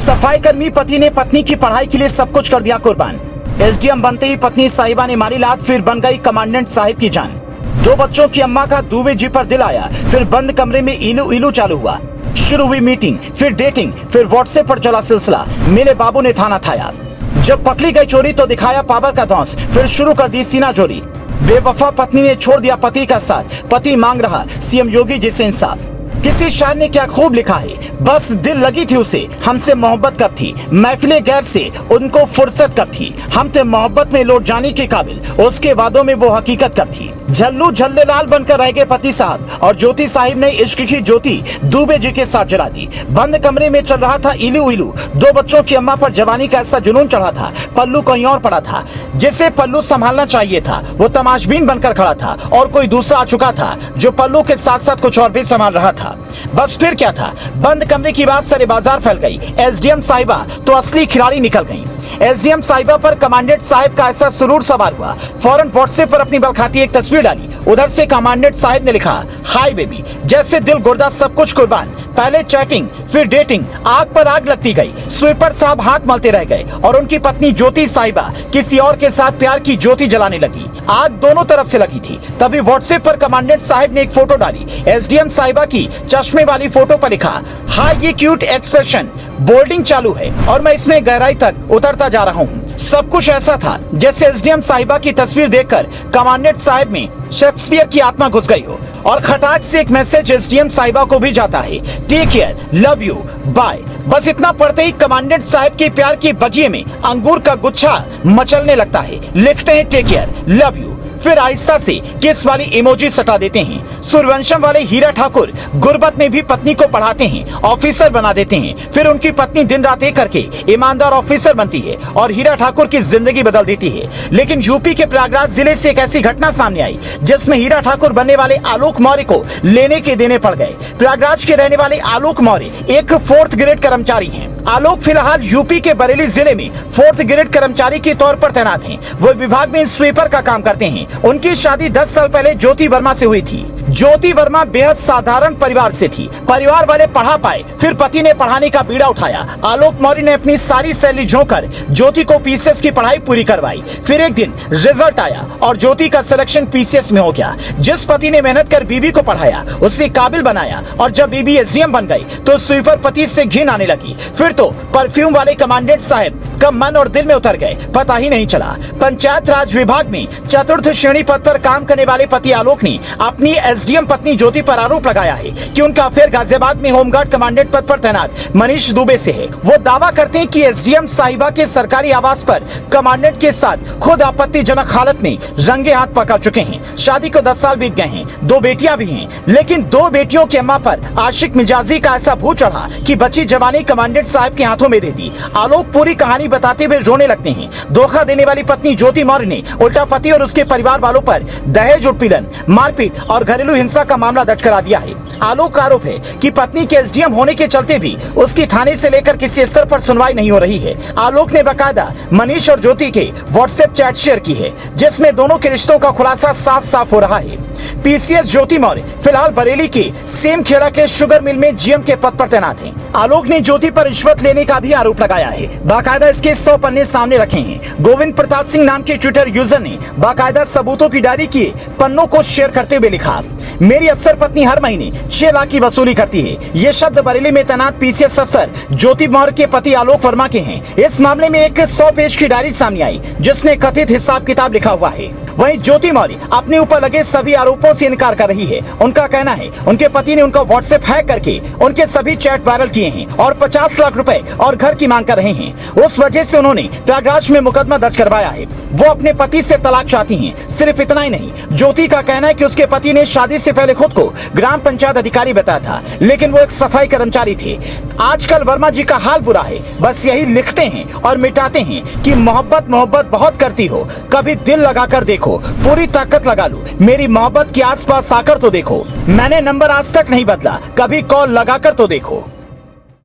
सफाई कर्मी पति ने पत्नी की पढ़ाई के लिए सब कुछ कर दिया कुर्बान। एसडीएम बनते ही पत्नी साहिबा ने मारी लात, फिर बन गई कमांडेंट साहिब की जान। 2 बच्चों की अम्मा का दूबे जी पर दिल आया, फिर बंद कमरे में इलू इलू चालू हुआ। शुरू हुई मीटिंग, फिर डेटिंग, फिर व्हाट्सएप पर चला सिलसिला। मेरे बाबू ने थाना थाया। जब पकड़ी गई चोरी तो दिखाया पावर का धौंस, फिर शुरू कर दी सीना चोरी। बेवफा पत्नी ने छोड़ दिया पति का साथ, पति मांग रहा सीएम योगी जी से इंसाफ। किसी शायर ने क्या खूब लिखा है, बस दिल लगी थी उसे, हमसे मोहब्बत कब थी, महफिले गैर से उनको फुर्सत कब थी, हम थे मोहब्बत में लौट जाने के काबिल, उसके वादों में वो हकीकत कब थी। झल्लू झल्ले लाल बनकर रह गए पति साहब, और ज्योति साहिब ने इश्क की ज्योति दूबे जी के साथ जला दी। बंद कमरे में चल रहा था इलू इलू। 2 बच्चों की अम्मा पर जवानी का ऐसा जुनून चढ़ा था, पल्लू कहीं और पड़ा था। जिसे पल्लू संभालना चाहिए था वो तमाशबीन बनकर खड़ा था, और कोई दूसरा आ चुका था जो पल्लू के साथ साथ कुछ और भी संभाल रहा था। बस फिर क्या था, बंद कमरे की बात सारे बाजार फैल गई। एसडीएम साहिबा तो असली खिलाड़ी निकल गई। एसडीएम साहिबा पर कमांडेंट साहिब का ऐसा सुरूर सवार हुआ, फौरन व्हाट्सएप पर अपनी बलखाती एक तस्वीर डाली। उधर से कमांडेंट साहिब ने लिखा, हाय बेबी, जैसे दिल गुर्दा सब कुछ कुर्बान। पहले चैटिंग, फिर डेटिंग, आग पर आग लगती गई। स्वीपर साहब हाथ मलते रह गए और उनकी पत्नी ज्योति साहिबा किसी और के साथ प्यार की ज्योति जलाने लगी। आग दोनों तरफ से लगी थी। तभी व्हाट्सएप पर कमांडेंट साहिब ने एक फोटो डाली। एसडीएम साहिबा की चश्मे वाली फोटो पर लिखा, हाय ये क्यूट एक्सप्रेशन। बोल्डिंग चालू है और मैं इसमें गहराई तक उतरता जा रहा हूँ। सब कुछ ऐसा था जैसे एसडीएम साहिबा की तस्वीर देखकर कमांडेंट साहिब में शेक्सपियर की आत्मा घुस गई हो। और खटाक से एक मैसेज एसडीएम साहिबा को भी जाता है, take care, love you, bye. बस इतना पढ़ते ही कमांडेंट साहिब के प्यार के बगिए में अंगूर का गुच्छा मचलने लगता है। लिखते हैं टेक केयर, लव यू, फिर आहिस्ता से किस वाली इमोजी सटा देते हैं। सूर्यवंशम वाले हीरा ठाकुर गुर्बत में भी पत्नी को पढ़ाते हैं, ऑफिसर बना देते हैं। फिर उनकी पत्नी दिन रात एक करके ईमानदार ऑफिसर बनती है और हीरा ठाकुर की जिंदगी बदल देती है। लेकिन यूपी के प्रयागराज जिले से एक ऐसी घटना सामने आई जिसमें हीरा ठाकुर बनने वाले आलोक मौर्य को लेने के देने पड़ गए। प्रयागराज के रहने वाले आलोक मौर्य एक 4th ग्रेड कर्मचारी हैं। आलोक फिलहाल यूपी के बरेली जिले में 4th ग्रेड कर्मचारी के तौर पर तैनात हैं। वो विभाग में स्वीपर का काम करते हैं। उनकी शादी 10 साल पहले ज्योति वर्मा से हुई थी। ज्योति वर्मा बेहद साधारण परिवार से थी। परिवार वाले पढ़ा पाए, फिर पति ने पढ़ाने का बीड़ा उठाया। आलोक मौर्य ने अपनी सारी सैलरी झोंककर ज्योति को पीसीएस की पढ़ाई पूरी करवाई। फिर एक दिन रिजल्ट आया और ज्योति का सिलेक्शन पीसीएस में हो गया। जिस पति ने मेहनत कर बीवी को पढ़ाया, उससे काबिल बनाया, और जब बीबी एसडीएम बन गई तो स्वीपर पति से घिन आने लगी। फिर तो परफ्यूम वाले कमांडेंट साहब का मन और दिल में उतर गए, पता ही नहीं चला। पंचायत राज विभाग में 4th श्रेणी पद पर काम करने वाले पति आलोक ने अपनी एसडीएम पत्नी ज्योति पर आरोप लगाया है कि उनका अफेयर गाजियाबाद में होमगार्ड कमांडेंट पद पर तैनात मनीष दुबे से है। वो दावा करते हैं कि एसडीएम साहिबा के सरकारी आवास पर कमांडेंट के साथ खुद आपत्तिजनक हालत में रंगे हाथ पकड़ चुके हैं। शादी को 10 साल बीत गए हैं, 2 बेटियां भी हैं, लेकिन 2 बेटियों की अम्मा पर आशिक मिजाजी का ऐसा भूत चढ़ा कि बची जवानी कमांडेंट साहब के हाथों में दे दी। आलोक पूरी कहानी बताते हुए रोने लगते हैं। धोखा देने वाली पत्नी ज्योति मौर्य ने उल्टा पति और उसके परिवार वालों पर दहेज उत्पीड़न, मारपीट और घरेलू हिंसा का मामला दर्ज करा दिया है। आलोक का आरोप है कि पत्नी के एसडीएम होने के चलते भी उसकी थाने से लेकर किसी स्तर पर सुनवाई नहीं हो रही है। आलोक ने बकायदा मनीष और ज्योति के व्हाट्सएप चैट शेयर की है जिसमें दोनों के रिश्तों का खुलासा साफ साफ हो रहा है। पीसीएस ज्योति मौर्य फिलहाल बरेली के सेम खेड़ा के शुगर मिल में जीएम के पद पर तैनात हैं। आलोक ने ज्योति पर रिश्वत लेने का भी आरोप लगाया है। बाकायदा इसके 100 पन्ने सामने रखे हैं। गोविंद प्रताप सिंह नाम के ट्विटर यूजर ने बाकायदा सबूतों की डायरी के पन्नों को शेयर करते हुए लिखा, मेरी अफसर पत्नी हर महीने 6 लाख की वसूली करती है। ये शब्द बरेली में तैनात पीसीएस अफसर ज्योति मौर्य के पति आलोक वर्मा के हैं। इस मामले में एक 100 पेज की डायरी सामने आई जिसने कथित हिसाब किताब लिखा हुआ है। वहीं ज्योति मौर्य अपने ऊपर लगे सभी आरोपों से इनकार कर रही है। उनका कहना है उनके पति ने उनका व्हाट्सएप हैक करके उनके सभी चैट वायरल किए हैं और 50 लाख रुपए और घर की मांग कर रहे हैं। उस वजह से उन्होंने प्रयागराज में मुकदमा दर्ज करवाया है। वो अपने पति से तलाक चाहती हैं। सिर्फ इतना ही नहीं, ज्योति का कहना है कि उसके पति ने शादी से पहले खुद को ग्राम पंचायत अधिकारी बताया था, लेकिन वो एक सफाई कर्मचारी थे। आजकल वर्मा जी का हाल बुरा है। बस यही लिखते हैं और मिटाते हैं कि मोहब्बत मोहब्बत बहुत करती हो, कभी दिल लगाकर देखो, पूरी ताकत लगा लो, मेरी मोहब्बत के आसपास आकर तो देखो। मैंने नंबर आज तक नहीं बदला, कभी कॉल लगाकर तो देखो।